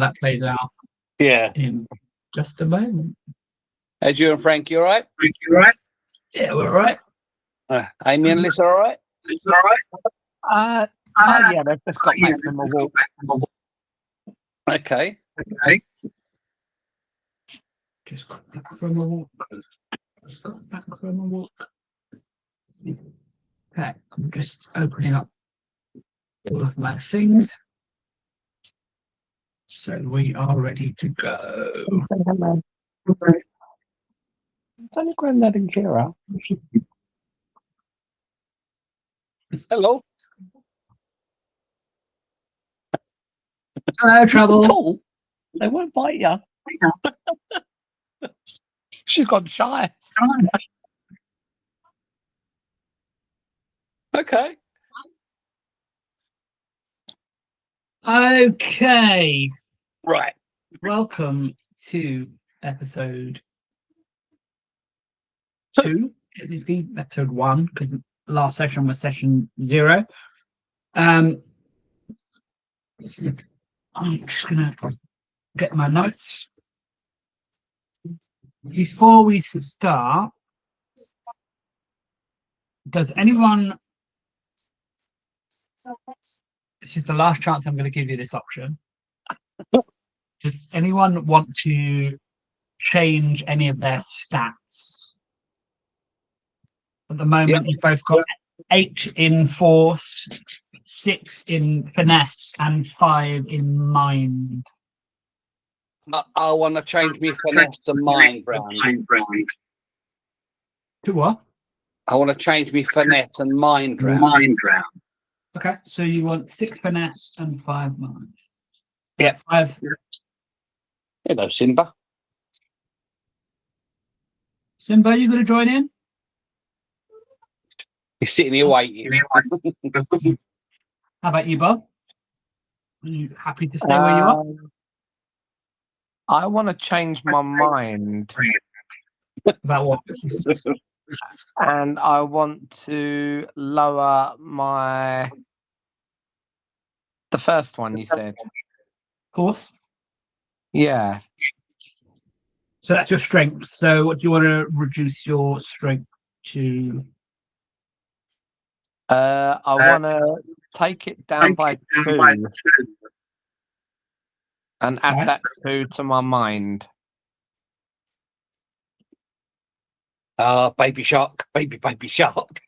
that plays out Yeah. in just a moment. As you and Frank, you all right? Frank, you all right? Yeah, we're all right. Amy and Liz are all right? It's all right. Yeah, they've just got back from a walk. Okay. Okay. Just got back from a walk. Okay, I'm just opening up all of my things. So we are ready to go. It's only Grandad and Kira. Hello. Hello, Trouble. Tall. They won't bite you. She's gone shy. Okay. Okay. Right. Welcome to episode 2. It needs to be episode 1 because the last session was session 0. I'm just gonna get my notes. Before we start, does anyone? This is the last chance I'm going to give you this option. Does anyone want to change any of their stats? At the moment, you've both got 8 in force, 6 in finesse, and 5 in mind. I want to change me finesse to mind, Brown. To what? I want to change me finesse and mind, Brown. Okay, so you want 6 finesse and 5 mind. Yeah. 5. Hello, Simba. Simba, you going to join in? He's sitting here waiting. How about you, Bob? Are you happy to stay where you are? I want to change my mind. About what? And I want to lower the first one you said. Force. Yeah. So that's your strength. So what do you want to reduce your strength to? I want to take it down by 2 and add that 2 to my mind. Baby shark, baby shark.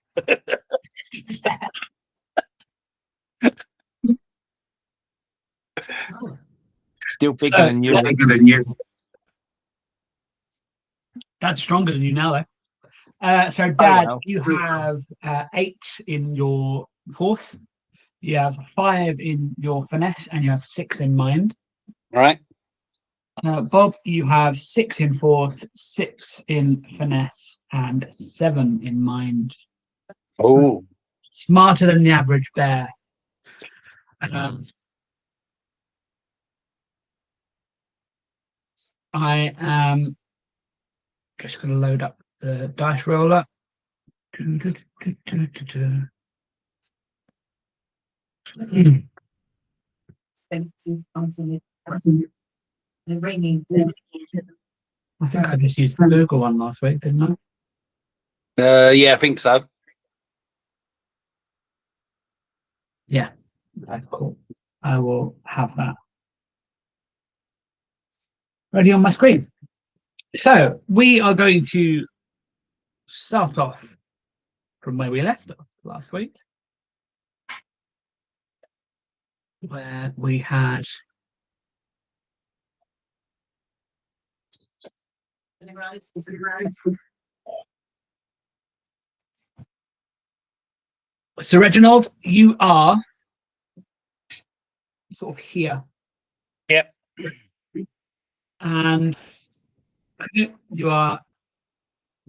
Still bigger than you. That's stronger than you now, though. So, Dad, well. you have 8 in your force. You have 5 in your finesse, and you have 6 in mind. Right. Bob, you have 6 in force, 6 in finesse, and 7 in mind. Oh. Smarter than the average bear. I am just going to load up the dice roller. I think I just used the Google one last week, didn't I? Yeah, I think so. Yeah. Okay, cool. I will have that ready on my screen. So we are going to start off from where we left off last week, where we had So Reginald, you are sort of here. Yep. And you are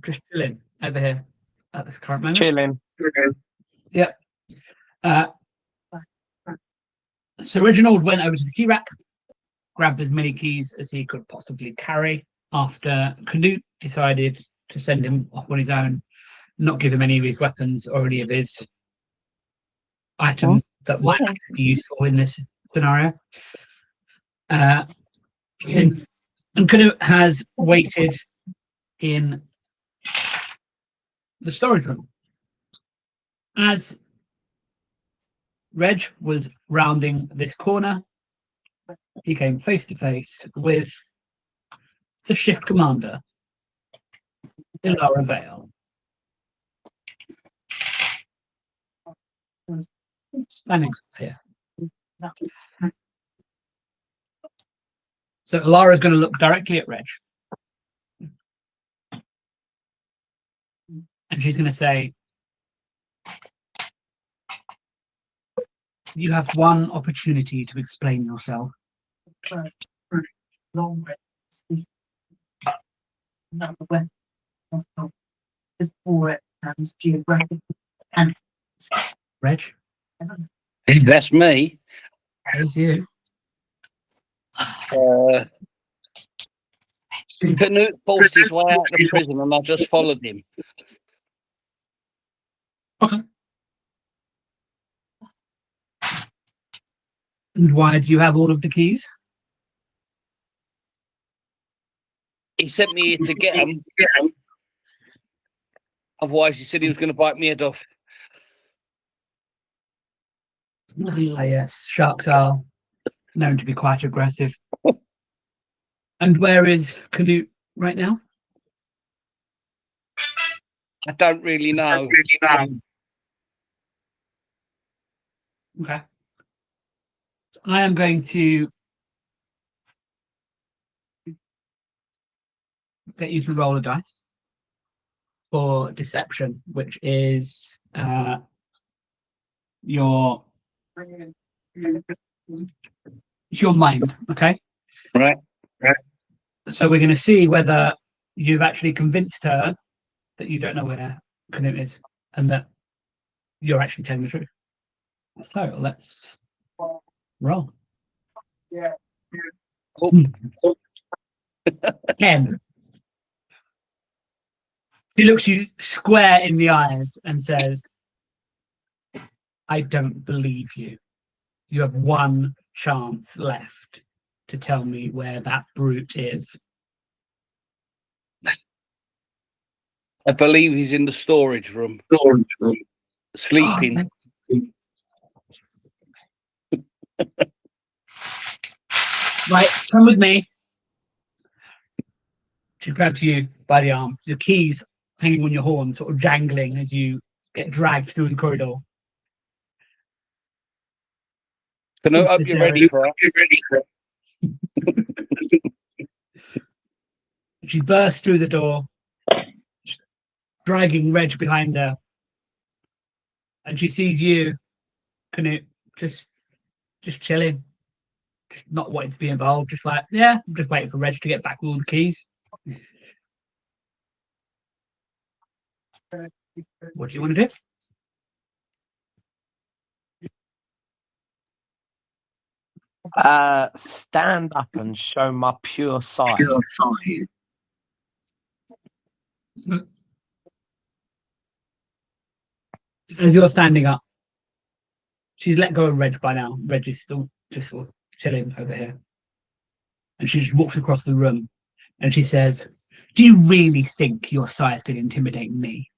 just chilling over here at this current moment. Chilling. Yep. So Reginald went over to the key rack, grabbed as many keys as he could possibly carry after Canute decided to send him off on his own, not give him any of his weapons or any of his items that might be useful in this scenario. And Knut has waited in the storage room. As Reg was rounding this corner, he came face to face with the shift commander, Elara Vale. Standing here. So Elara's going to look directly at Reg. And she's going to say, you have one opportunity to explain yourself. Reg? That's me. That's you. Canute forced his way out of the prison and I just followed him. Okay. And why do you have all of the keys? He sent me here to get him. Otherwise, he said he was going to bite me head off. Yes, sharks are known to be quite aggressive. And where is Canute right now? I don't really know. Okay. I am going to get you to roll a dice for deception, which is your it's your mind, okay? Right. So we're going to see whether you've actually convinced her that you don't know where Canute is and that you're actually telling the truth. So let's roll. Oh, 10. She looks you square in the eyes and says, I don't believe you. You have one chance left to tell me where that brute is. I believe he's in the storage room. Sleeping. Right, come with me. She grabs you by the arm. The keys hanging on your horn, sort of jangling as you get dragged through the corridor. Canute, hope you're ready for it. She bursts through the door, dragging Reg behind her. And she sees you, Canute, just chilling, just not wanting to be involved, just like, yeah, I'm just waiting for Reg to get back with all the keys. What do you want to do? Stand up and show my pure side. As you're standing up, she's let go of Reg by now. Reg is still just sort of chilling over here. And she just walks across the room and she says, do you really think your size could intimidate me?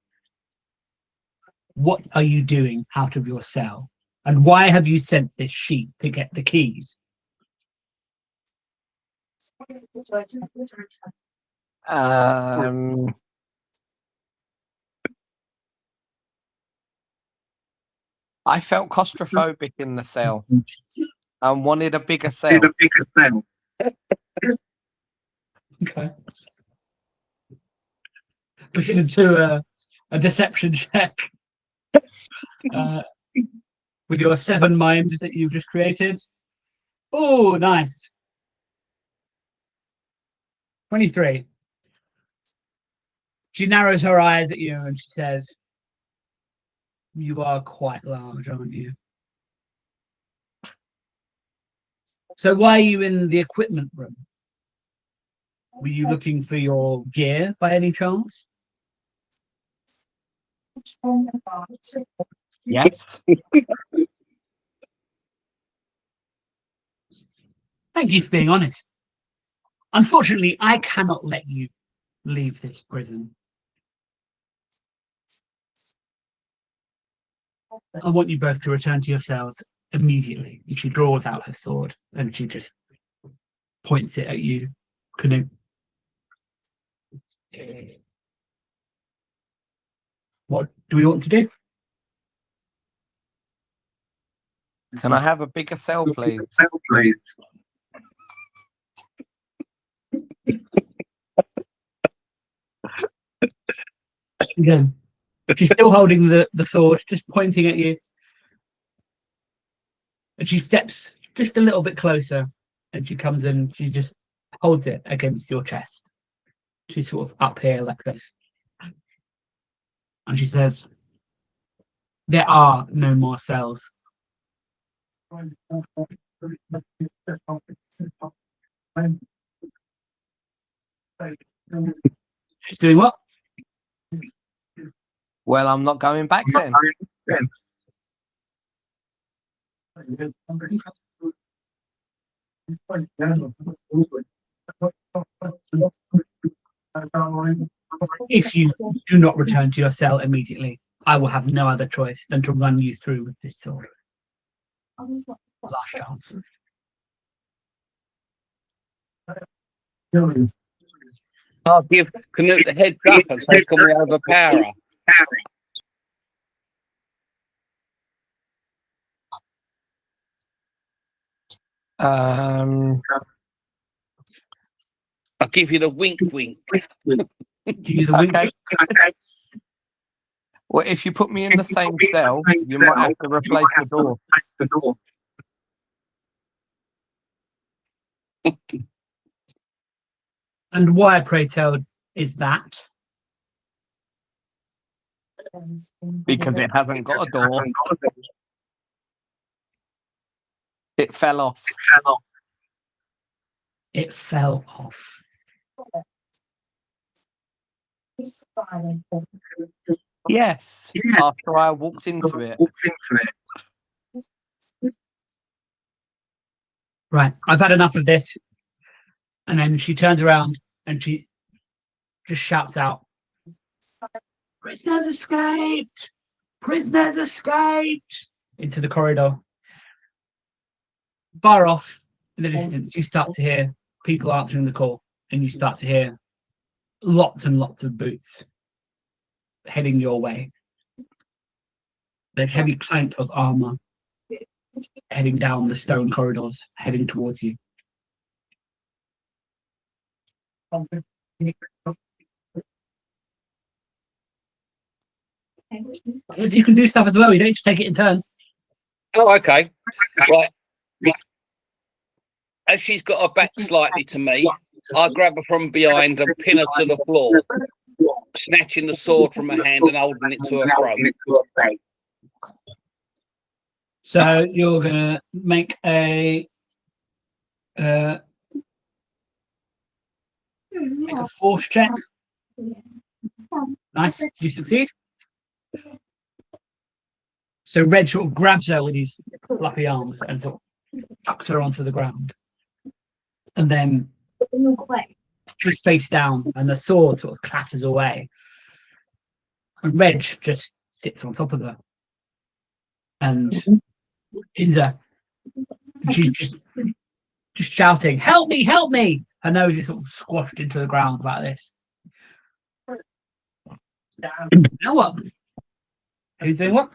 What are you doing out of your cell? And why have you sent this sheep to get the keys? I felt claustrophobic in the cell and wanted a bigger cell. Okay. We're going to do a deception check with your 7 mind that you've just created. Oh, nice. 23. She narrows her eyes at you and she says, you are quite large, aren't you? So why are you in the equipment room? Were you looking for your gear by any chance? Yes. Thank you for being honest. Unfortunately, I cannot let you leave this prison. I want you both to return to your cells immediately. And she draws out her sword and she just points it at you, Canute. What do we want to do? Can I have a bigger cell, please? Again, she's still holding the sword, just pointing at you. And she steps just a little bit closer and she comes in, she just holds it against your chest. She's sort of up here like this. And she says, there are no more cells. Who's doing what? Well, I'm not going back then. If you do not return to your cell immediately, I will have no other choice than to run you through with this sword. Last chance. I'll give Canute the heads up and say, can we overpower her? Um, I'll give you the wink wink. Do you the wink? okay. Well, if you put me in the same cell, you might have to replace the door. And why, pray tell, is that? Because it hasn't got a door. It fell off. It fell off. Yes, after I walked into it. Right, I've had enough of this. And then she turns around and she just shouts out, prisoners escaped! Prisoners escaped! Into the corridor. Far off in the distance, you start to hear people answering the call, and you start to hear lots and lots of boots heading your way. The heavy clank of armor heading down the stone corridors, heading towards you. You can do stuff as well. You don't just take it in turns. Oh, okay. Right. As she's got her back slightly to me, I grab her from behind and pin her to the floor, snatching the sword from her hand and holding it to her throat. So you're gonna make a force check. Nice. You succeed. So Red sort of grabs her with his fluffy arms and sort of chucks her onto the ground. And then she's face down and the sword sort of clatters away. And Reg just sits on top of her and pins her. And she's just shouting, help me, help me! Her nose is sort of squashed into the ground like this. Now what? Who's doing what?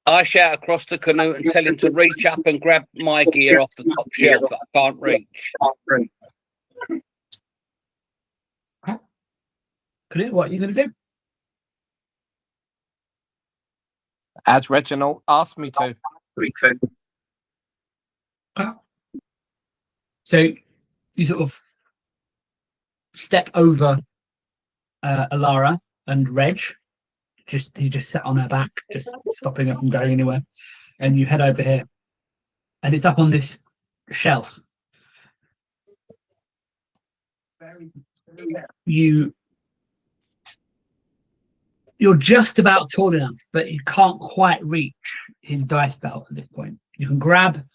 I shout across the Canute and tell him to reach up and grab my gear off the top shelf that I can't reach. Canute, what are you going to do? As Reginald asked me to. So you sort of step over Elara and Reg. He just sat on her back, just stopping her from going anywhere. And you head over here. And it's up on this shelf. You're just about tall enough, but you can't quite reach his dice belt at this point. You can grab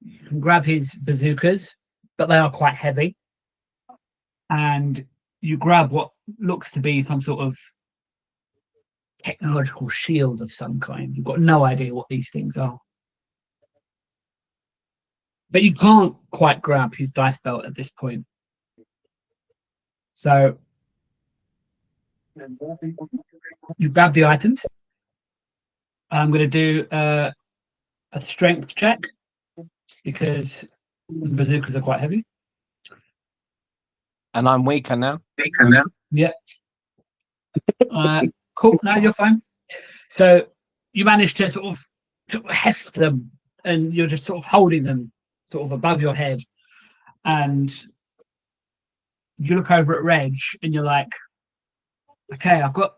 You can grab his bazookas, but they are quite heavy. And you grab what looks to be some sort of technological shield of some kind. You've got no idea what these things are. But you can't quite grab his dice belt at this point. So you grab the items. I'm going to do a strength check because the bazookas are quite heavy. And I'm weaker now. Yeah. Cool. Now you're fine. So you manage to sort of heft them, and you're just sort of holding them sort of above your head. And you look over at Reg, and you're like, "Okay, I've got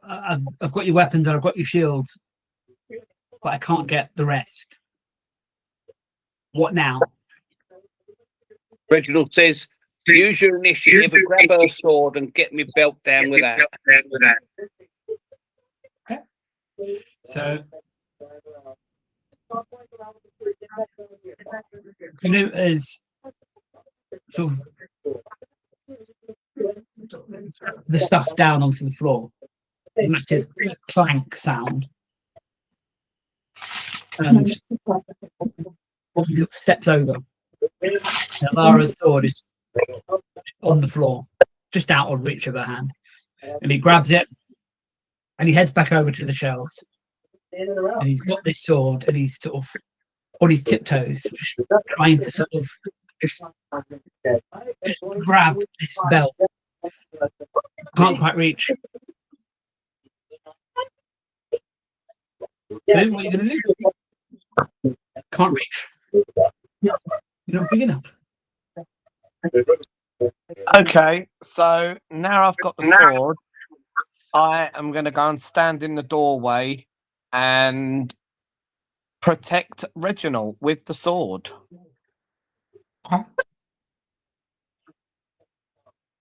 your weapons and I've got your shield, but I can't get the rest. What now?" Reginald says, use your initiative and grab her sword and get me belt down with that. Okay. So Canute is sort of the stuff's down onto the floor. A massive clank sound. And he sort of steps over. And Elara's sword is on the floor, just out of reach of her hand. And he grabs it and he heads back over to the shelves. And he's got this sword and he's sort of on his tiptoes, just trying to sort of just grab this belt. Can't quite reach. So what are you going to do? Can't reach. You're not big enough. Okay, so now I've got the sword. I am going to go and stand in the doorway and protect Reginald with the sword. Okay.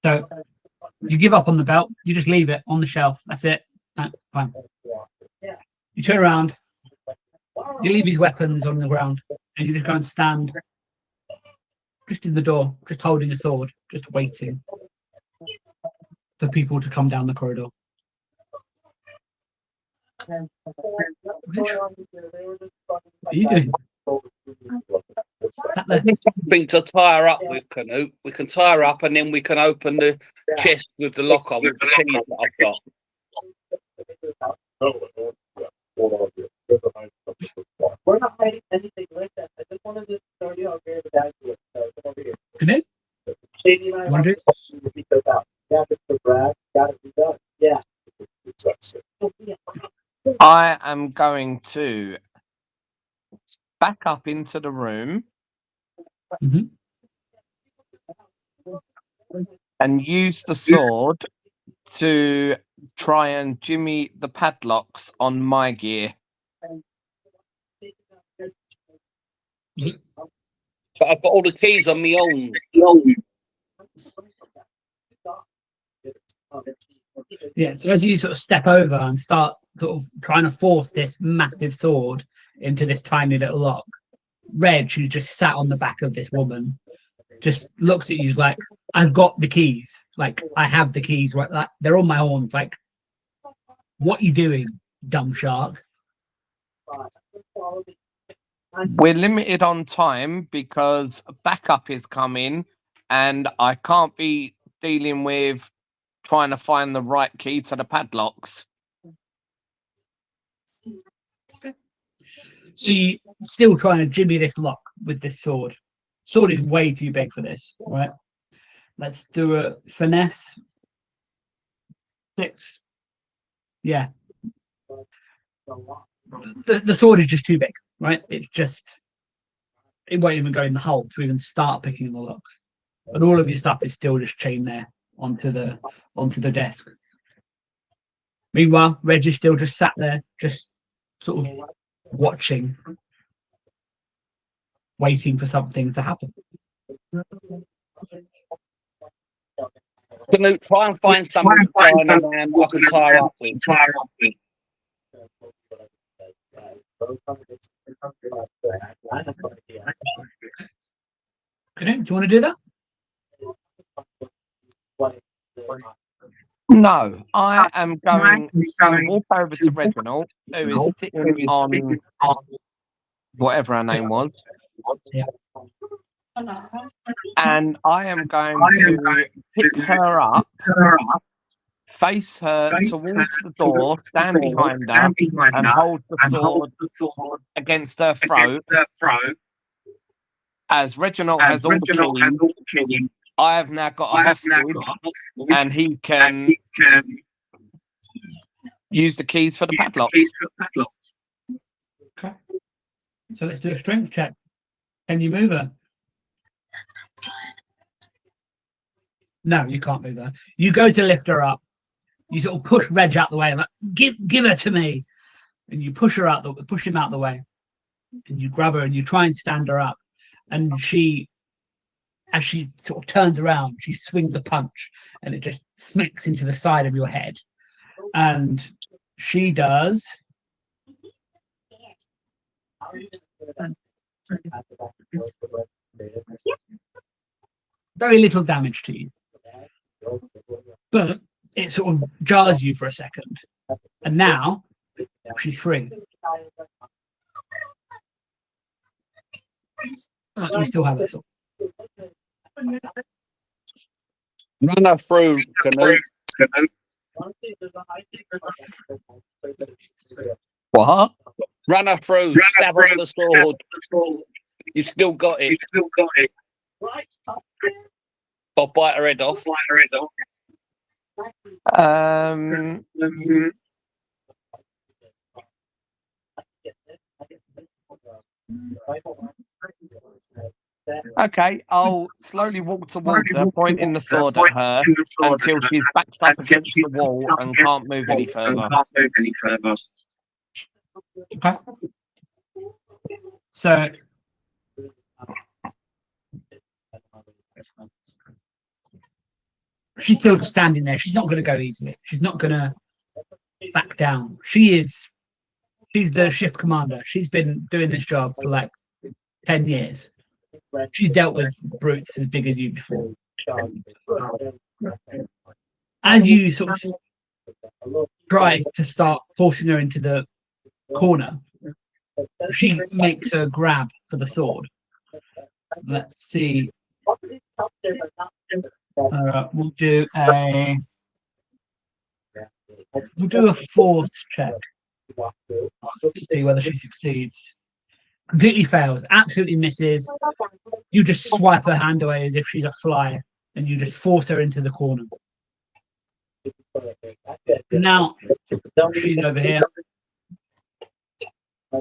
So you give up on the belt. You just leave it on the shelf. That's it. No, fine. You turn around. You leave his weapons on the ground, and you just go and stand just in the door, just holding a sword, just waiting for people to come down the corridor. What are you doing? Something to tie her up with, Canute. We can tie her up and then we can open the chest with the lock on with the keys that I've got. We're not hiding anything like that. I just wanted to show you how great the guy is. So come over here. Canute? Shady and I want to be so out. Yeah, Mr. Brad, got to be done. Yeah. I am going to back up into the room and use the sword to try and jimmy the padlocks on my gear. But I've got all the keys on my own. Yeah, so as you sort of step over and start sort of trying to force this massive sword into this tiny little lock, Reg, who just sat on the back of this woman, just looks at you like, I've got the keys. Like, I have the keys. Right? Like, they're on my arms. Like, what are you doing, dumb shark? We're limited on time because backup is coming and I can't be dealing with trying to find the right key to the padlocks. So you're still trying to jimmy this lock with this sword. Sword is way too big for this, right? Let's do a finesse. 6. Yeah. The sword is just too big, right? It's just, it won't even go in the hole to even start picking the locks. And all of your stuff is still just chained there onto the desk. Meanwhile, Reg is still just sat there, just sort of watching, waiting for something to happen. Canute, try and find something to tie her around I can tie her up with. you want to do that? No, I am going to walk over to Reginald, who is sitting on whatever her name was. Yeah. And I am going to pick her up, face her towards the door, stand behind her, and hold the sword against her throat. As Reginald has all the keys, I have now got a hostage, and he can use the keys for the padlock. Okay. So let's do a strength check. Can you move her? No, you can't move her. You go to lift her up. You sort of push Reg out the way, like give her to me, and you push him out the way, and you grab her and you try and stand her up, and as she sort of turns around, she swings a punch, and it just smacks into the side of your head, and she does. Very little damage to you, but it sort of jars you for a second, and now she's free. You still have it. Run her through, Canute. What? Run her through. Stab her with the sword. You still got it. I'll bite her head off. Okay, I'll slowly walk towards her, pointing the sword at her until she's backed up against the wall and can't move any further. Okay. So she's still standing there. She's not going to go easily. She's not going to back down. She's the shift commander. She's been doing this job for like 10 years. She's dealt with brutes as big as you before. As you sort of try to start forcing her into the corner, she makes a grab for the sword. Let's see. We'll do a force check to see whether she succeeds. Completely fails, absolutely misses. You just swipe her hand away as if she's a fly, and you just force her into the corner. Now she's over here,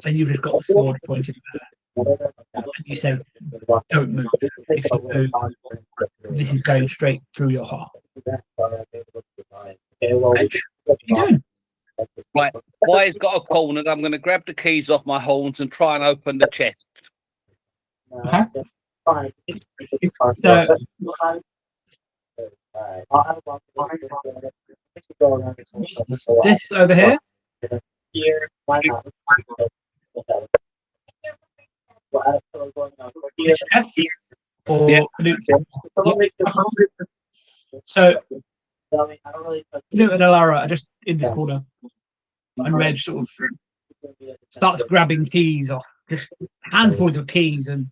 and you've just got the sword pointed at her. And you say, "Don't move. If you move, this is going straight through your heart." Reg, what are you doing? Right, Boy's got a corner. I'm going to grab the keys off my horns and try and open the chest. Okay. So this over here. This chest, or Yeah. So Canute and Elara are just in this corner, and Reg sort of starts grabbing keys off, just handfuls of keys, and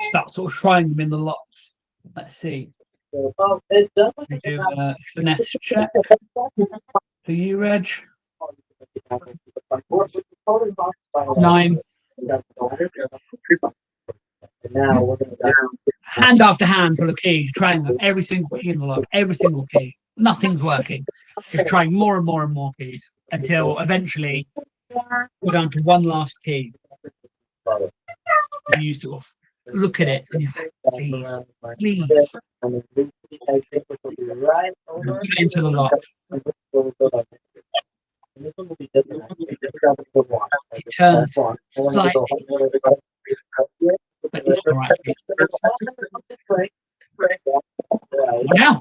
starts sort of trying them in the locks. Let's see. We do a finesse check for you, Reg. 9. Hand after hand full of keys, trying them, every single key in the lock, every single key. Nothing's working. Just trying more and more and more keys until eventually we're down to one last key. And you sort of look at it and you think, please. Put it into the lock. It turns slightly, but not the right key. Now.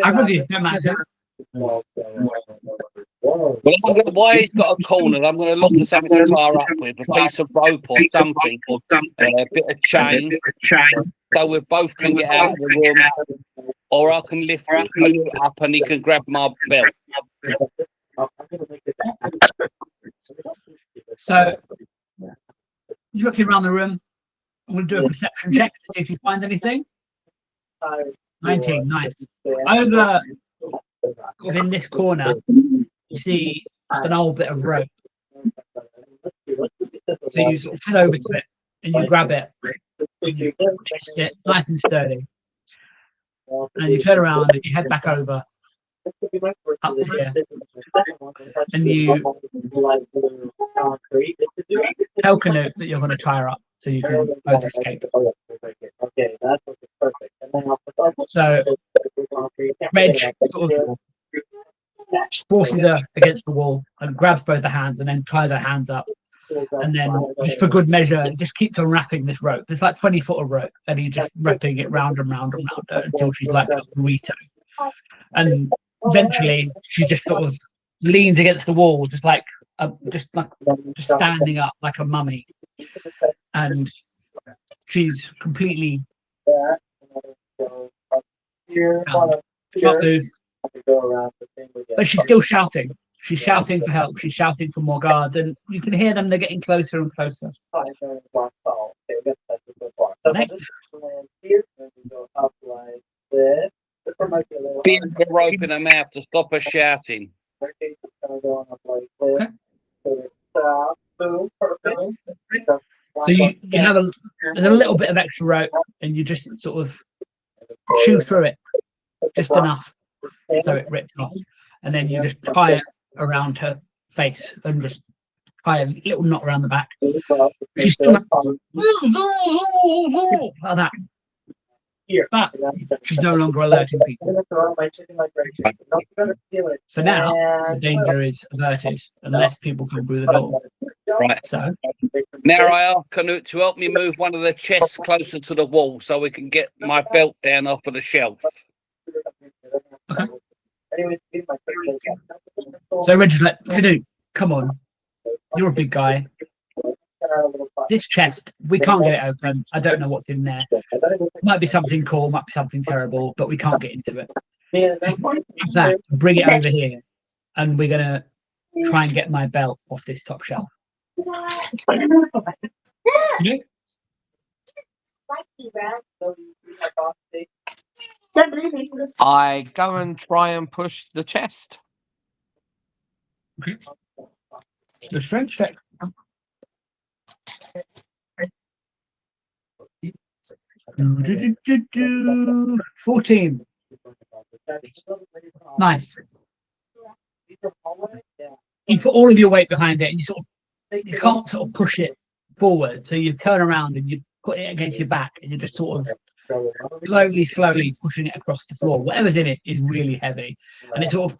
I of you, don't matter. Well, while he's got a corner, I'm going to look for something to tie up with, a piece of rope or something, a bit of chain, so we both can get out of the room, or I can lift Canute up and he can grab my belt. So, you're looking around the room. I'm going to do a perception check to see if you find anything. 19, nice. Over within this corner, you see just an old bit of rope. So you sort of head over to it and you grab it and you twist it nice and sturdy. And you turn around and you head back over up to here. And you tell Canute that you're going to tie her up so you can both escape. So Reg sort of forces her against the wall and grabs both the hands and then ties her hands up. And then, just for good measure, just keeps unwrapping this rope. There's like 20 foot of rope, and he's just wrapping it round and round and round her until she's like a burrito. And eventually, she just sort of leans against the wall, just standing up like a mummy. And she's completely bound. Can't move. But she's still shouting. She's shouting for help. She's shouting for more guards, and you can hear them. They're getting closer and closer. Next. Pin the rope in her mouth to stop her shouting. Okay. So you have there's a little bit of extra rope, and you just sort of chew through it just enough so it rips off, and then you just tie it around her face and just tie a little knot around the back. She's still like that, but she's no longer alerting people. So now the danger is averted unless people come through the door. Right. So now I ask Canute to help me move one of the chests closer to the wall so we can get my belt down off of the shelf. Okay. So Reggie's like, Canute, come on. You're a big guy. This chest, we can't get it open. I don't know what's in there. Might be something cool, might be something terrible, but we can't get into it. Just that, bring it over here, and we're gonna try and get my belt off this top shelf. Okay? I go and try and push the chest. Okay. The strength check. 14. Nice. You put all of your weight behind it, and you can't sort of push it forward. So you turn around and you put it against your back, and you're just sort of slowly pushing it across the floor. Whatever's in it is really heavy, and it sort of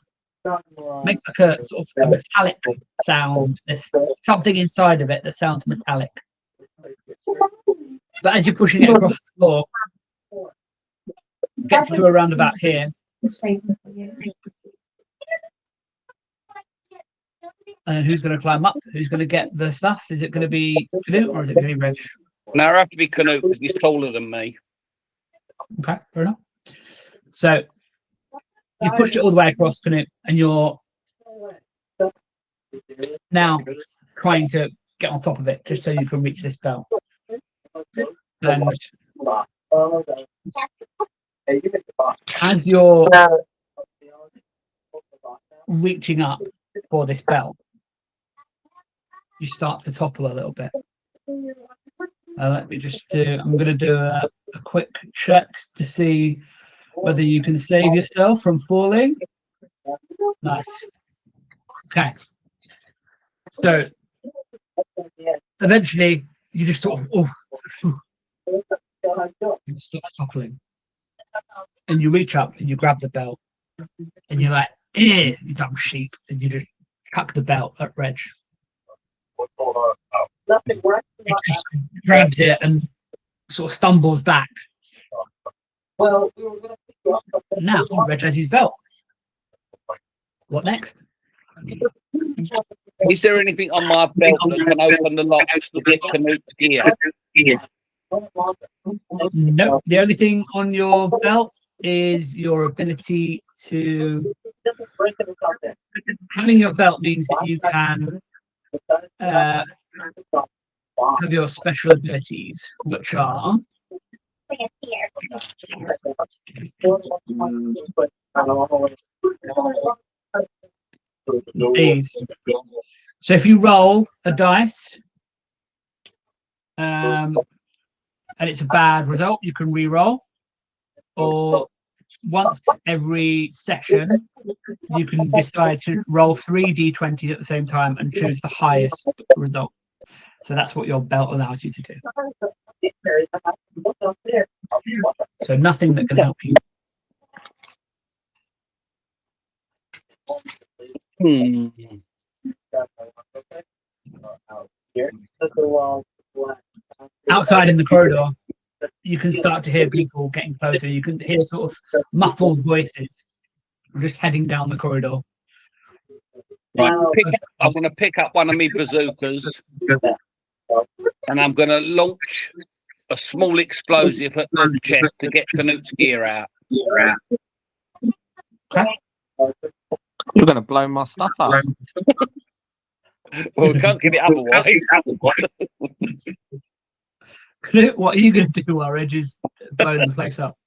makes like a sort of a metallic sound. There's something inside of it that sounds metallic. But as you're pushing it across the floor, it gets to around about here. And who's going to climb up? Who's going to get the stuff? Is it going to be Canute or is it going to be Reg? Now I have to be Canute because he's taller than me. Okay, fair enough. So you push it all the way across, Canute, and you're now trying to get on top of it just so you can reach this bell. And as you're reaching up for this bell, you start to topple a little bit. Let me just I'm going to do a quick check to see whether you can save yourself from falling. Nice. Okay. So eventually you just sort of it stops toppling. And you reach up and you grab the belt and you're like, you dumb sheep, and you just chuck the belt at Reg. He just grabs it and sort of stumbles back. Well, we were going to Now, Reg has his belt. What next? Is there anything on my belt that can open the locks to get Canute's gear? No, the only thing on your belt is your ability to. Having your belt means that you can have your special abilities, which are these. So if you roll a dice, and it's a bad result, you can re-roll, or once every session, you can decide to roll 3 d20 at the same time and choose the highest result. So that's what your belt allows you to do. So nothing that can help you. Outside in the corridor, you can start to hear people getting closer. You can hear sort of muffled voices just heading down the corridor. Right, I'm going to pick up one of my bazookas and I'm going to launch a small explosive at the chest to get Canute's gear out. Okay. You're going to blow my stuff up. Well, we can't get it otherwise. What are you going to do while Reg is blowing the place up?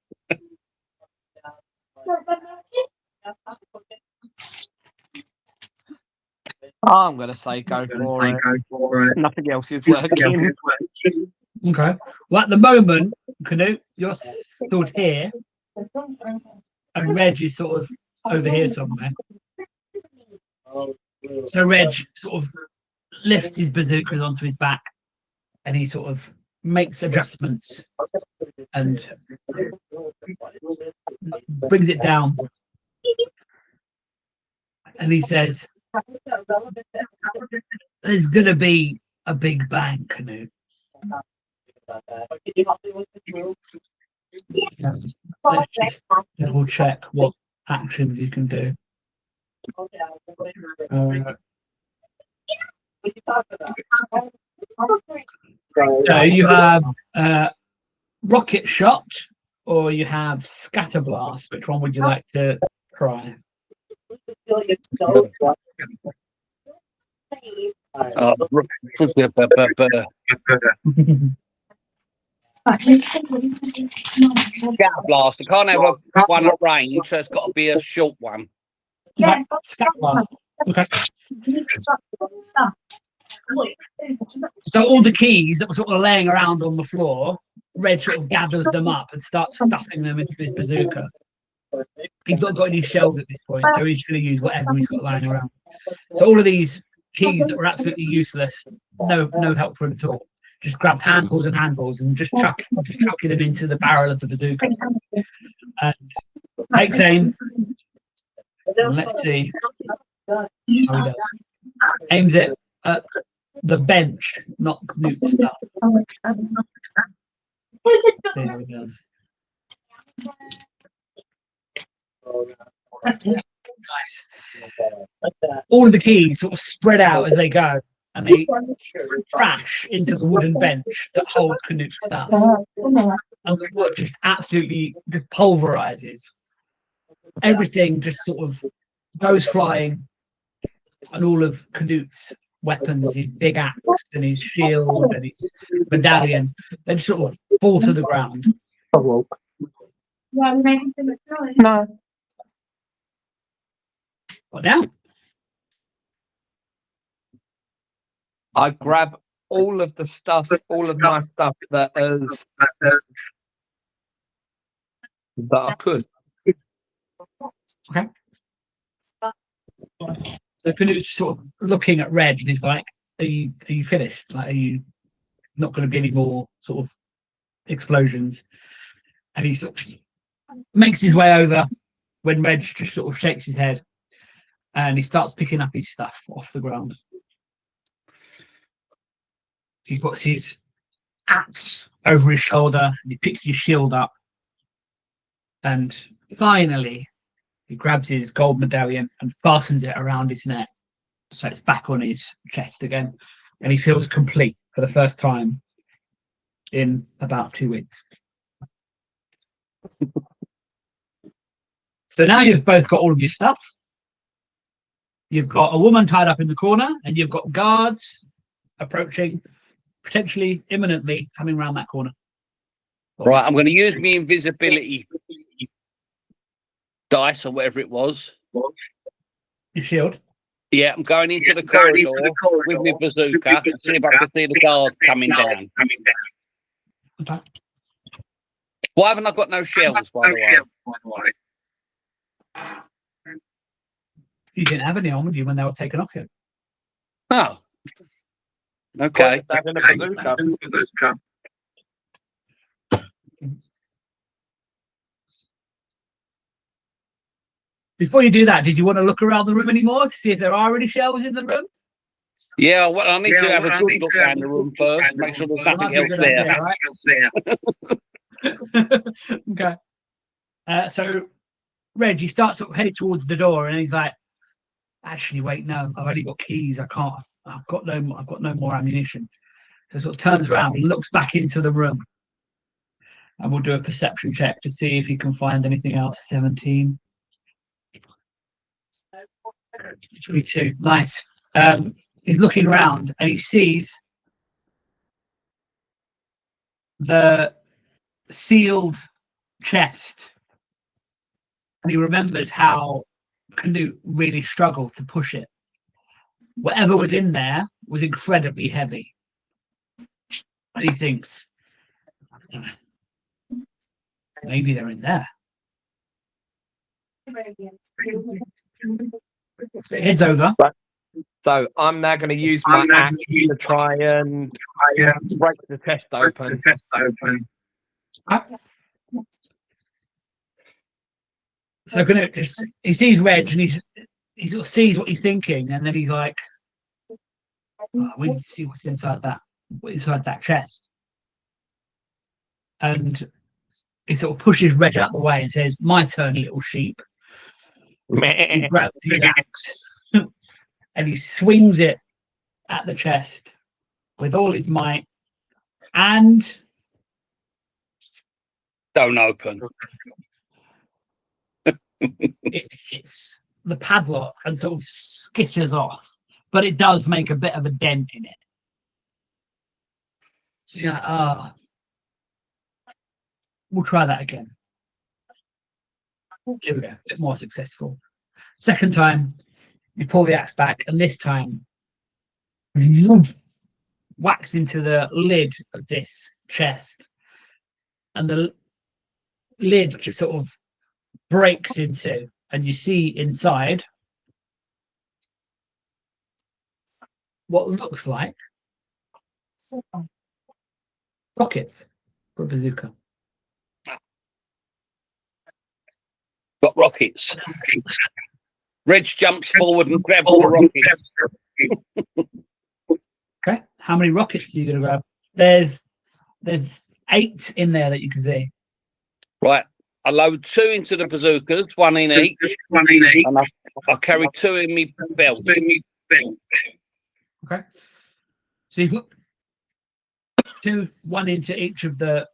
I'm going to say go for it. Nothing else is working. Okay. Well, at the moment, Canute, you're stood here, and Reg is sort of over here somewhere. So Reg sort of lifts his bazookas onto his back, and he sort of makes adjustments and brings it down. And he says, "There's going to be a big bang, Canute. Let's just double check what actions you can do. So you have rocket shot, or you have scatter blast. Which one would you like to try? Scatter blast. I can't have one at range, so it's got to be a short one. Okay, scatter blast. Okay. So all the keys that were sort of laying around on the floor, Red sort of gathers them up and starts stuffing them into his bazooka. He's not got any shells at this point, so he's going to use whatever he's got lying around. So all of these keys that were absolutely useless, no help for him at all. Just grab handfuls and handfuls and just chucking them into the barrel of the bazooka. And takes aim. And let's see how he does. Aims it at the bench, not Canute's stuff. Let's see how he does. Nice. All of the keys sort of spread out as they go, and they crash into the wooden bench that holds Canute's stuff. And what just absolutely just pulverizes. Everything just sort of goes flying, and all of Canute's weapons, his big axe and his shield and his medallion, they just sort of fall to the ground. No. What now? I grab all of the stuff, all of my stuff that I could. Okay. So Canute's sort of looking at Reg and he's like, are you finished? Like, are you not going to be any more sort of explosions? And he sort of makes his way over when Reg just sort of shakes his head and he starts picking up his stuff off the ground. He puts his axe over his shoulder and he picks his shield up and finally, he grabs his gold medallion and fastens it around his neck, so it's back on his chest again, and he feels complete for the first time in about 2 weeks. So now you've both got all of your stuff. You've got a woman tied up in the corner, and you've got guards approaching, potentially imminently coming around that corner. Right, I'm going to use my invisibility dice or whatever it was. Your shield. Yeah, I'm going into the corridor with my bazooka and see if I can see the guard coming down. Okay. Why haven't I got no shells, by the way? You didn't have any on with you when they were taken off you. Oh. Okay. It's having a bazooka. Before you do that, did you want to look around the room anymore to see if there are any shells in the room? Yeah, well, I need to have a good look around the room first, make sure there's nothing else there. Okay. So Reg, he starts sort of heading towards the door, and he's like, "Actually, wait, no, I've only got keys. I can't. I've got no more ammunition." So sort of turns around and looks back into the room, and we'll do a perception check to see if he can find anything else. 17. 22. Nice. He's looking around and he sees the sealed chest, and he remembers how Canute really struggled to push it. Whatever was in there was incredibly heavy. And he thinks, maybe they're in there. So he heads over. So I'm now going to use my axe to try and break the chest open. So Canute just, he sees Reg and he sort of sees what he's thinking, and then he's like, we need to see what's inside that chest. And he sort of pushes Reg out the way and says, "My turn, little sheep." He grabs his axe and he swings it at the chest with all his might, and Don't open. it hits the padlock and sort of skitters off, but it does make a bit of a dent in it. So you're like, we'll try that again. Here we go, a bit more successful. Second time, you pull the axe back, and this time, whacks into the lid of this chest, and the lid just sort of breaks into, and you see inside what looks like rockets for a bazooka. Got rockets. Reg jumps forward and grabs the rocket. Okay, how many rockets are you going to grab? There's 8 in there that you can see. Right. I load 2 into the bazookas, 1 in each. And I carry 2 in my belt. Okay. So you put 1 into each of the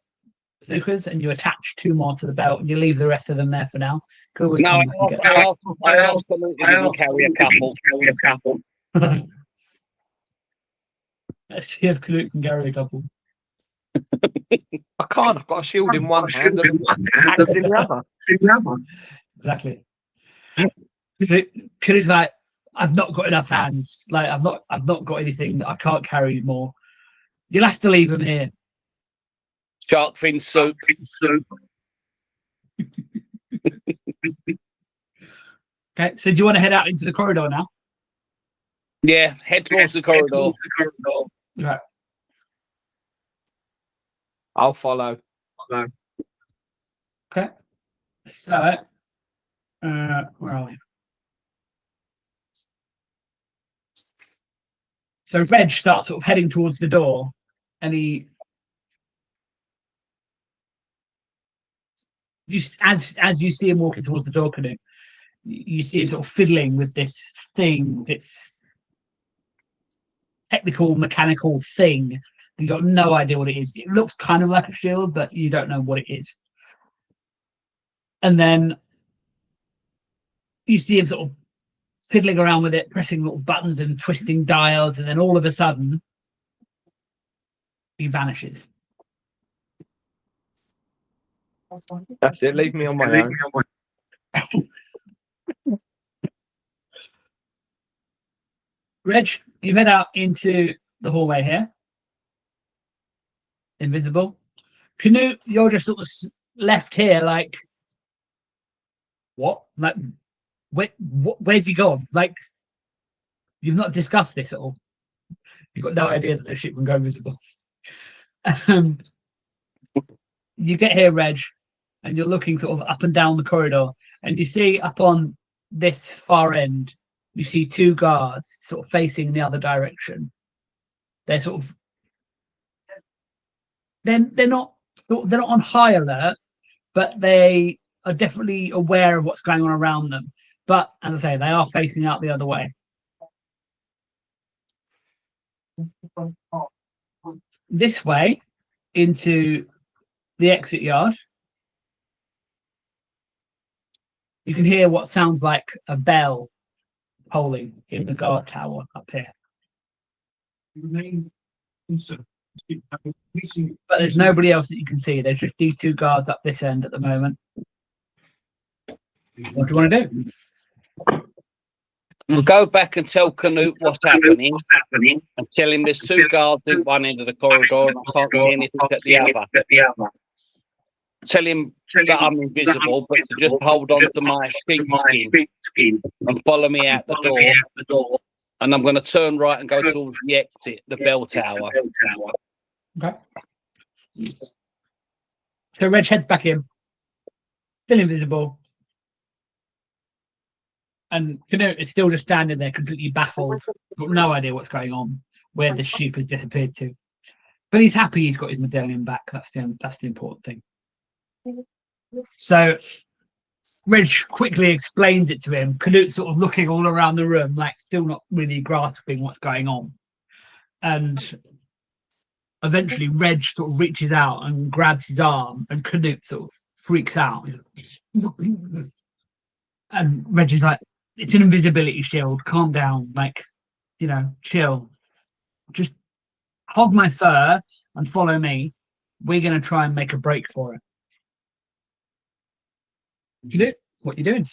bazookas, and you attach 2 more to the belt, and you leave the rest of them there for now. No, I asked them if they can carry a couple. Let's see if Canute can carry a couple. I can't. I've got a shield in one hand and an axe in the other. Exactly. Canute's like, I've not got enough hands. Like I've not got anything. I can't carry anymore. You'll have to leave them here. Shark fin soup. Okay, so do you want to head out into the corridor now? Yeah, head towards the corridor. Right. I'll follow. Okay. So, where are we? So Reg starts sort of heading towards the door, and he as you see him walking towards the door, Canute, you see him sort of fiddling with this thing, this technical mechanical thing. You got no idea what it is. It looks kind of like a shield, but you don't know what it is. And then you see him sort of fiddling around with it, pressing little buttons and twisting dials, and then all of a sudden he vanishes. That's it. Leave me on my own. Reg, you head out into the hallway here. Invisible. Canute, you're just sort of left here, like, what? Like, where's he gone? Like, you've not discussed this at all. You've got no idea that the ship can go invisible. You get here, Reg, and you're looking sort of up and down the corridor, and you see up on this far end, you see two guards sort of facing the other direction. They're sort of they're not on high alert, but they are definitely aware of what's going on around them. But as I say, they are facing out the other way. This way into the exit yard. You can hear what sounds like a bell tolling in the guard tower up here. But there's nobody else that you can see. There's just these two guards up this end at the moment. What do you want to do? We'll go back and tell Canute what's happening and tell him there's two guards at one end of the corridor and I can't see anything at the other. Tell him that I'm invisible, but to just hold on to my sheepskin and follow me out the door. And I'm going to turn right and go towards the exit, the bell tower. Okay. So Reg heads back in, still invisible. And Canute is still just standing there, completely baffled, got no idea what's going on, where the sheep has disappeared to. But he's happy he's got his medallion back. That's the important thing. So Reg quickly explains it to him. Canute's sort of looking all around the room, like still not really grasping what's going on. And eventually Reg sort of reaches out and grabs his arm, and Canute sort of freaks out. And Reg is like, it's an invisibility shield. Calm down. Like, chill. Just hog my fur and follow me. We're going to try and make a break for it. Canute, what are you doing?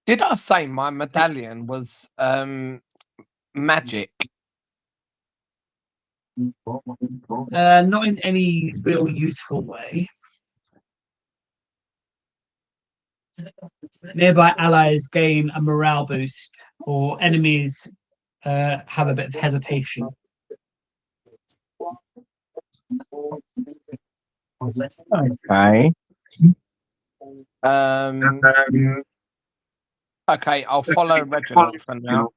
Did I say my medallion was magic? Not in any real useful way. Nearby allies gain a morale boost, or enemies have a bit of hesitation. Okay. Okay, I'll follow Reginald for now.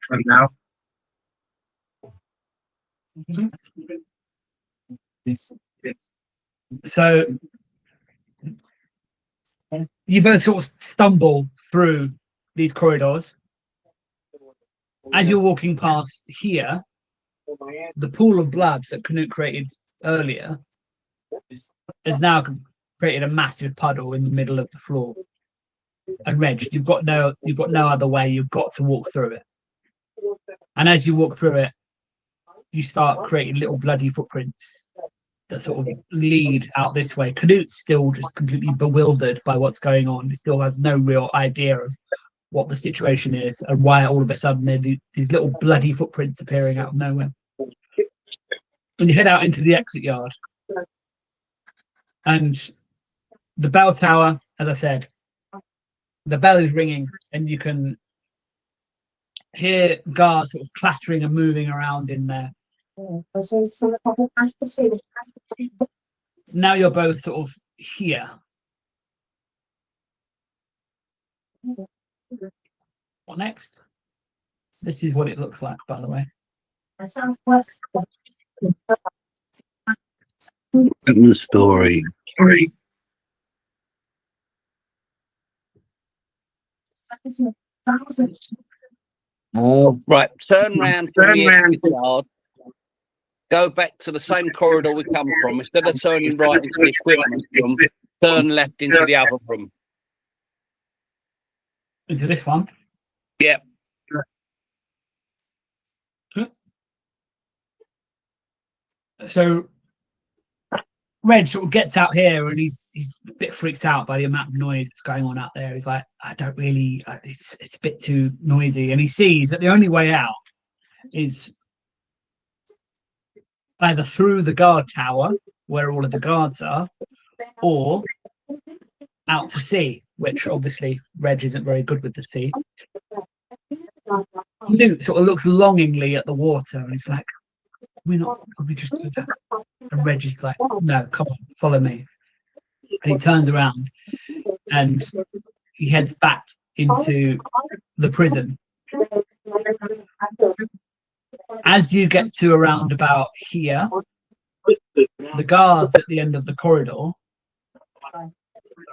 So you both sort of stumble through these corridors. As you're walking past here, the pool of blood that Canute created earlier has now created a massive puddle in the middle of the floor. And Reg, you've got no other way. You've got to walk through it. And as you walk through it, you start creating little bloody footprints that sort of lead out this way. Canute's still just completely bewildered by what's going on. He still has no real idea of what the situation is and why all of a sudden there are these little bloody footprints appearing out of nowhere. And you head out into the exit yard. And the bell tower, as I said, the bell is ringing and you can hear guards sort of clattering and moving around in there. Now you're both sort of here. What next? This is what it looks like, by the way. The story. Oh, right. Turn round to the exit yard. Go back to the same corridor we come from. Instead of turning right into the equipment room, turn left into the other room. Into this one. Yep. So Red sort of gets out here and he's a bit freaked out by the amount of noise that's going on out there. He's like, I don't really, it's a bit too noisy. And he sees that the only way out is either through the guard tower, where all of the guards are, or out to sea, which obviously Reg isn't very good with the sea. Newt sort of looks longingly at the water and he's like, can we just do that? And Reg is like, no, come on, follow me. And he turns around and he heads back into the prison. As you get to around about here, the guards at the end of the corridor are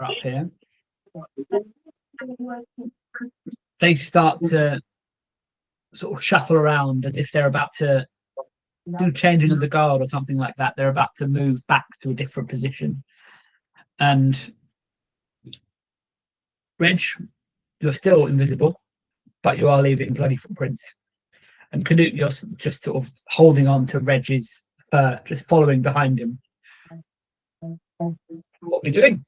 up here. They start to sort of shuffle around as if they're about to do changing of the guard or something like that. They're about to move back to a different position. And Reg, you're still invisible, but you are leaving bloody footprints. And Canute, you're just sort of holding on to Reg's fur, just following behind him. What are we doing?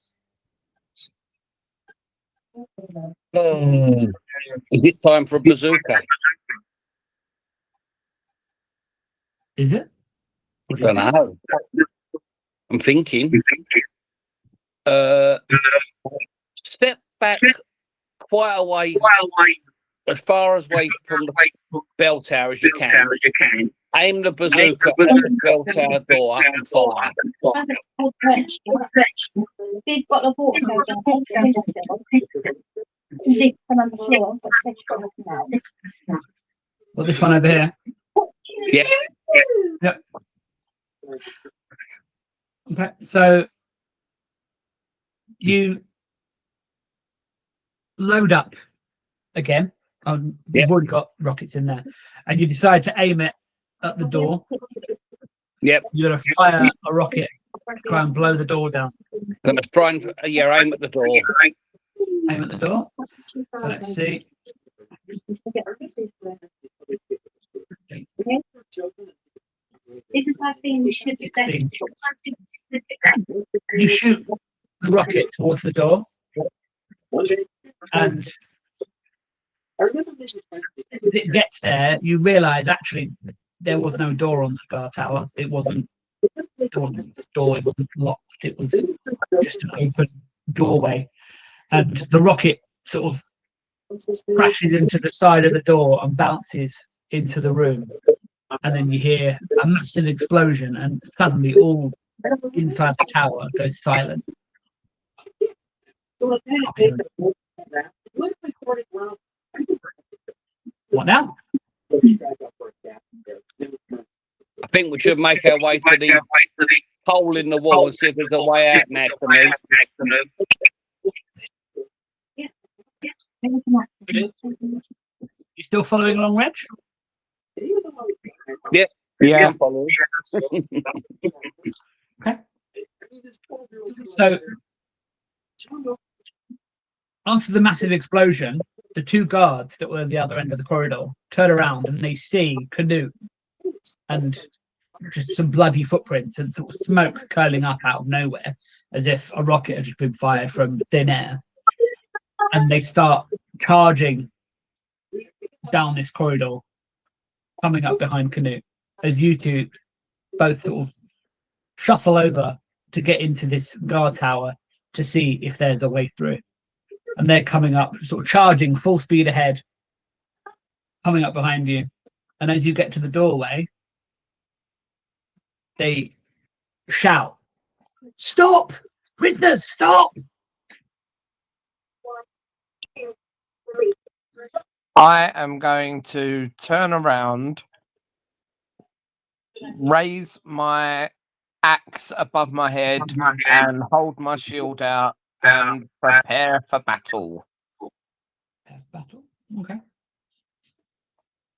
Is it time for a bazooka? Is it? I don't know. I'm thinking. Step back quite away, as far away from the bell tower as you can. Aim the bazooka at the bell tower door and fire. Big bottle of water goes down. Leave them on the floor. Well, this one over here. Yeah. Yep. Okay, so you load up again. You've already got rockets in there, and you decide to aim it at the door. Yep. You're going to fire a rocket to try and blow the door down. Gonna try and aim at the door. Aim at the door. So let's see. This is my thing. We should be 16. You shoot the rocket towards the door, and as it gets there, you realise actually there was no door on the guard tower. It wasn't a door. It wasn't locked. It was just an open doorway, and the rocket sort of crashes into the side of the door and bounces into the room. And then you hear a massive explosion, and suddenly all inside the tower goes silent. What now? I think we should make our way to the hole in the wall and see if there's a way out now for me. You still following along, Reg? Yeah. Yeah. I'm following. Okay. So after the massive explosion, the two guards that were at the other end of the corridor turn around and they see Canute and just some bloody footprints and sort of smoke curling up out of nowhere as if a rocket had just been fired from thin air. And they start charging down this corridor, coming up behind Canute, as you two both sort of shuffle over to get into this guard tower to see if there's a way through. And they're coming up, sort of charging full speed ahead, coming up behind you. And as you get to the doorway, they shout, "Stop! Prisoners, stop!" I am going to turn around, raise my axe above my head and hold my shield out and prepare for battle. Battle. Okay.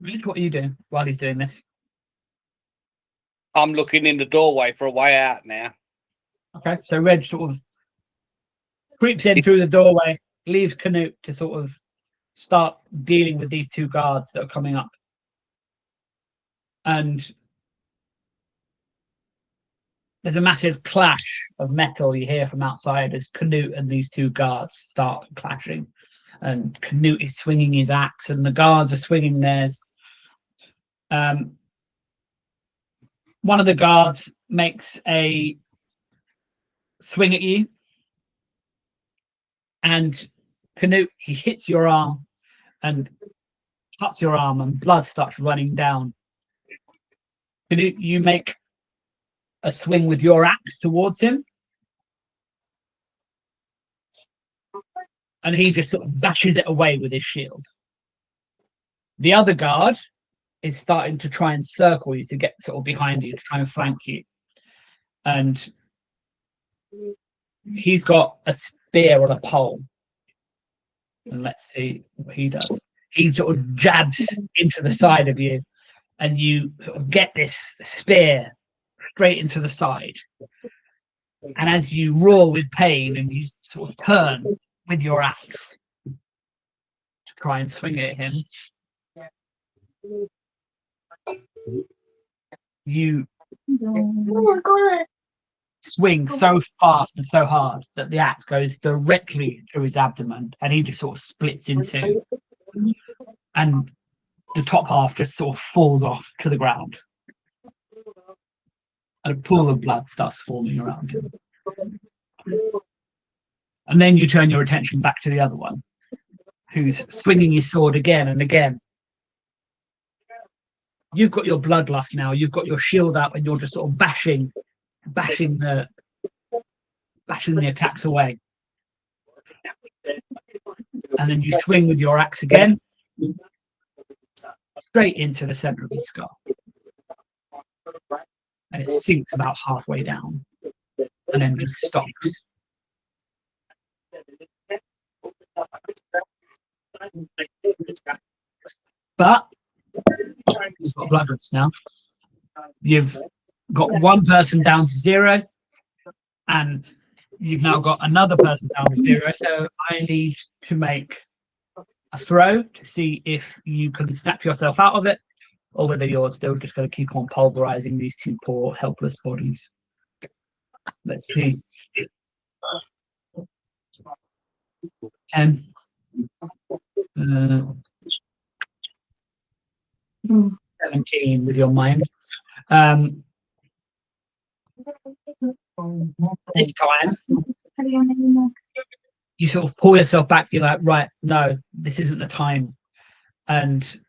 Reg, what are you doing while he's doing this? I'm looking in the doorway for a way out now. Okay, so Reg sort of creeps in through the doorway, leaves Canute to sort of start dealing with these two guards that are coming up. And there's a massive clash of metal you hear from outside as Canute and these two guards start clashing. And Canute is swinging his axe, and the guards are swinging theirs. One of the guards makes a swing at you, and Canute, he hits your arm and cuts your arm, and blood starts running down. Canute, you make a swing with your axe towards him, and he just sort of bashes it away with his shield. The other guard is starting to try and circle you to get sort of behind you, to try and flank you. And he's got a spear on a pole. And let's see what he does. He sort of jabs into the side of you, and you sort of get this spear straight into the side. And as you roar with pain and you sort of turn with your axe to try and swing it at him, you swing so fast and so hard that the axe goes directly through his abdomen, and he just sort of splits in two, and the top half just sort of falls off to the ground, and a pool of blood starts forming around him. And then you turn your attention back to the other one, who's swinging his sword again and again. You've got your bloodlust now. You've got your shield up, and you're just sort of bashing the attacks away. And then you swing with your axe again, straight into the center of his skull, and it sinks about halfway down, and then just stops. But you've got blood roots now. You've got one person down to 0, and you've now got another person down to 0. So I need to make a throw to see if you can snap yourself out of it, or whether you're still just going to keep on pulverizing these two poor, helpless bodies. Let's see. 10. 17 with your mind. This time, you sort of pull yourself back. You're like, right, no, this isn't the time. And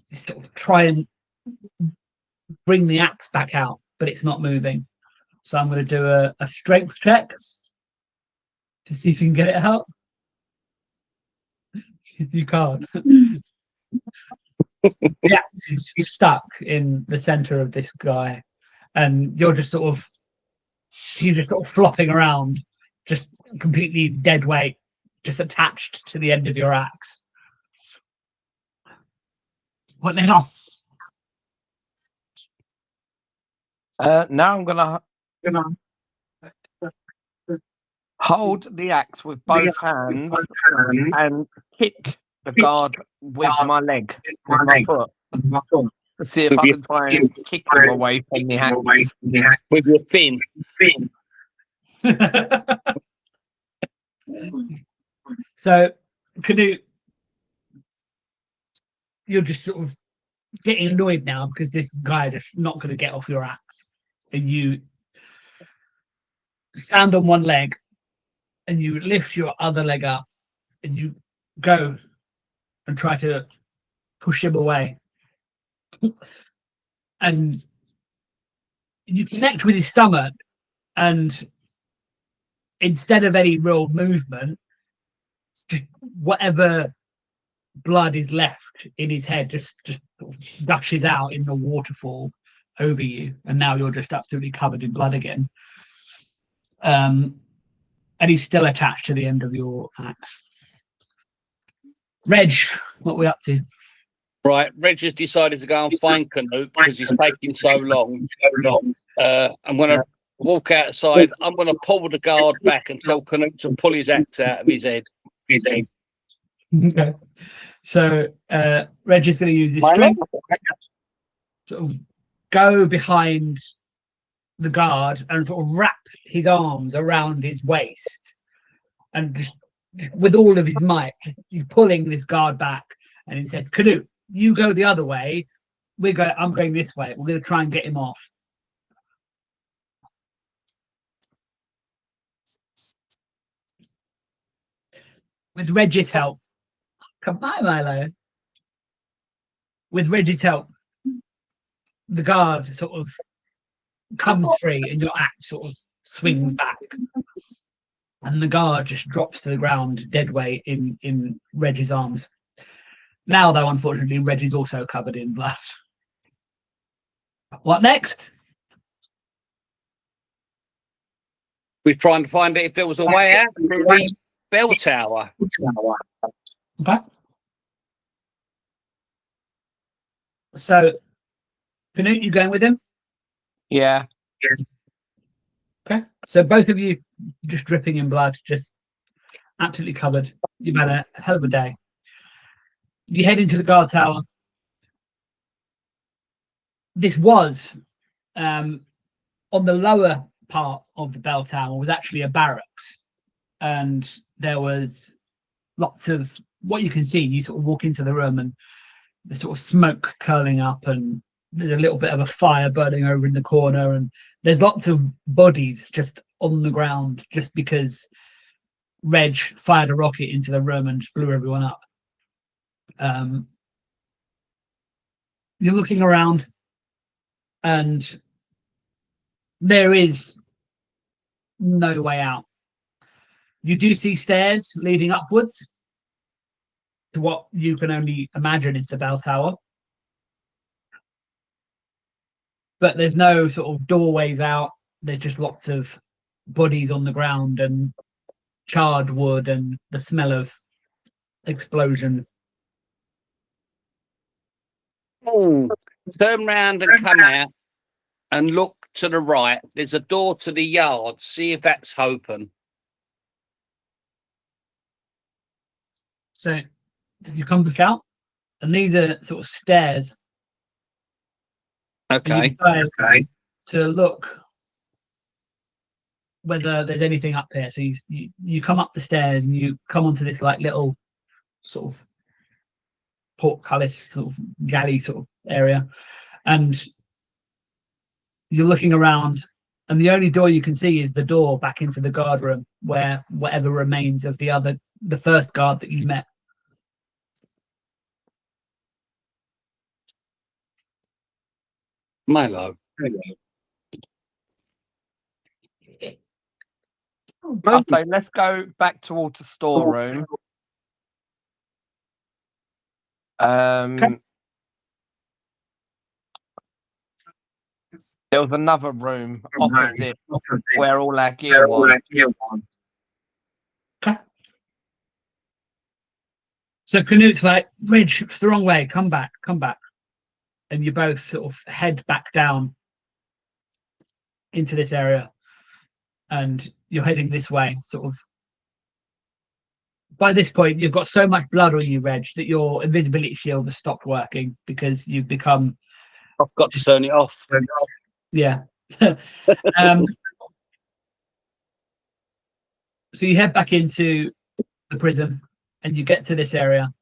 you sort of try and bring the axe back out, but it's not moving. So I'm going to do a strength check to see if you can get it out. You can't. The axe is stuck in the center of this guy, and you're just sort of, he's just sort of flopping around, just completely dead weight, just attached to the end of your axe. What now? Now I'm gonna hold the axe with both hands and kick the guard with my leg, with my foot, to see if I can try and kick him away from the axe. With your fin. So, Canute, you're just sort of getting annoyed now because this guy is not going to get off your axe. And you stand on one leg and you lift your other leg up and you go and try to push him away. And you connect with his stomach, and instead of any real movement, whatever blood is left in his head just gushes out in the waterfall, over you, and now you're just absolutely covered in blood again. And he's still attached to the end of your axe. Reg, what are we up to? Right, Reg has decided to go and find Canute because he's taking so long. I'm going to walk outside. I'm going to pull the guard back and tell Canute to pull his axe out of his head. Okay. So Reg is going to use his strength to go behind the guard and sort of wrap his arms around his waist, and just with all of his might, he's pulling this guard back. And he said, "Canute, you go the other way. I'm going this way. We're going to try and get him off." With Reg's help, come by, Milo. With Reg's help, the guard sort of comes free, and your axe sort of swings back, and the guard just drops to the ground, dead weight in Reg's arms. Now, though, unfortunately, Reggie's also covered in blood. What next? We're trying to find out if there was a way out through the bell tower. Okay. So, Canute, you going with him? Yeah. Okay. So both of you just dripping in blood, just absolutely covered. You've had a hell of a day. You head into the guard tower. This was on the lower part of the bell tower was actually a barracks, and there was lots of what you can see. You sort of walk into the room, and there's sort of smoke curling up, and there's a little bit of a fire burning over in the corner, and there's lots of bodies just on the ground, just because Reg fired a rocket into the room and blew everyone up. You're looking around, and there is no way out. You do see stairs leading upwards to what you can only imagine is the bell tower, but there's no sort of doorways out. There's just lots of bodies on the ground and charred wood and the smell of explosion. Turn round and come out and look to the right. There's a door to the yard. See if that's open. So you come back out, and these are sort of stairs. And you decide to look whether there's anything up here. So you come up the stairs, and you come onto this like little sort of portcullis, sort of galley sort of area, and you're looking around, and the only door you can see is the door back into the guard room, where whatever remains of the first guard that you met. Milo. Okay, let's go back towards the storeroom. There was another room opposite where all our gear was. Okay. So Canute's like, Ridge, it's the wrong way. Come back. And you both sort of head back down into this area, and you're heading this way. Sort of. By this point, you've got so much blood on you, Reg, that your invisibility shield has stopped working because you've become. I've got to turn it off. Yeah. So you head back into the prison, and you get to this area,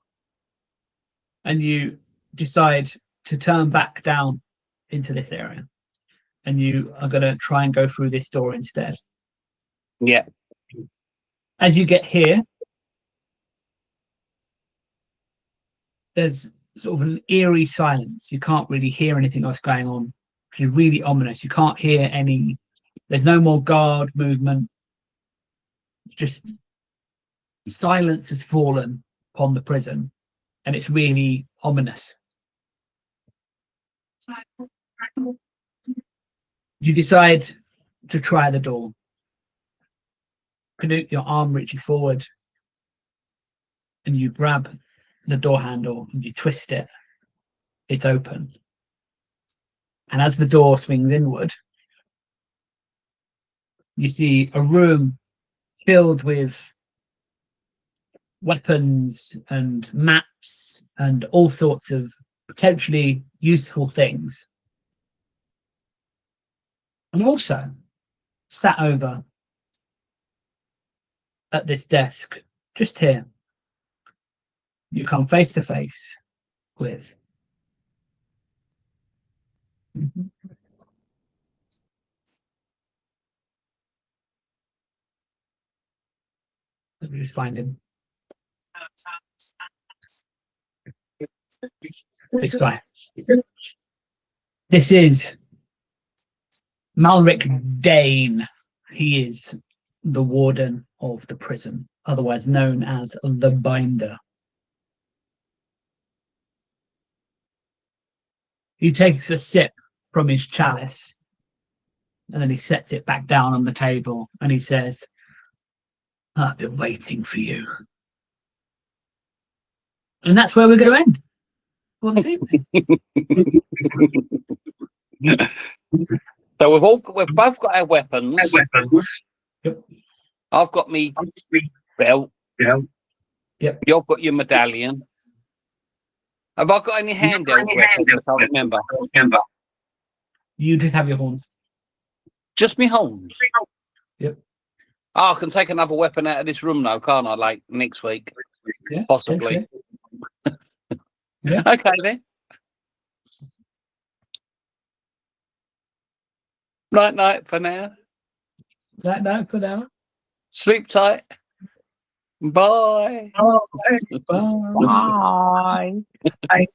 and you decide to turn back down into this area, and you are going to try and go through this door instead. Yeah. As you get here, there's sort of an eerie silence. You can't really hear anything else going on, which is really ominous. You can't hear any. There's no more guard movement. Just silence has fallen upon the prison, and it's really ominous. You decide to try the door. Canute, your arm reaches forward and you grab the door handle and you twist it. It's open. And as the door swings inward, you see a room filled with weapons and maps and all sorts of potentially useful things. And also, sat over at this desk, just here, you come face to face with. Let me just find him. This guy. This is Malric Dane. He is the warden of the prison, otherwise known as the Binder. He takes a sip from his chalice and then he sets it back down on the table and he says, I've been waiting for you. And that's where we're going to end for this evening. So we've both got our weapons. Yep. I've got me belt. Yep. You've got your medallion. Have I got any handheld weapons? I can't remember. You just have your horns. Just me horns. Yep. Oh, I can take another weapon out of this room now, can't I? Like next week, Yeah, possibly. Yeah. Okay then. Night for now. That for now. Sleep tight. Bye. Bye. Bye.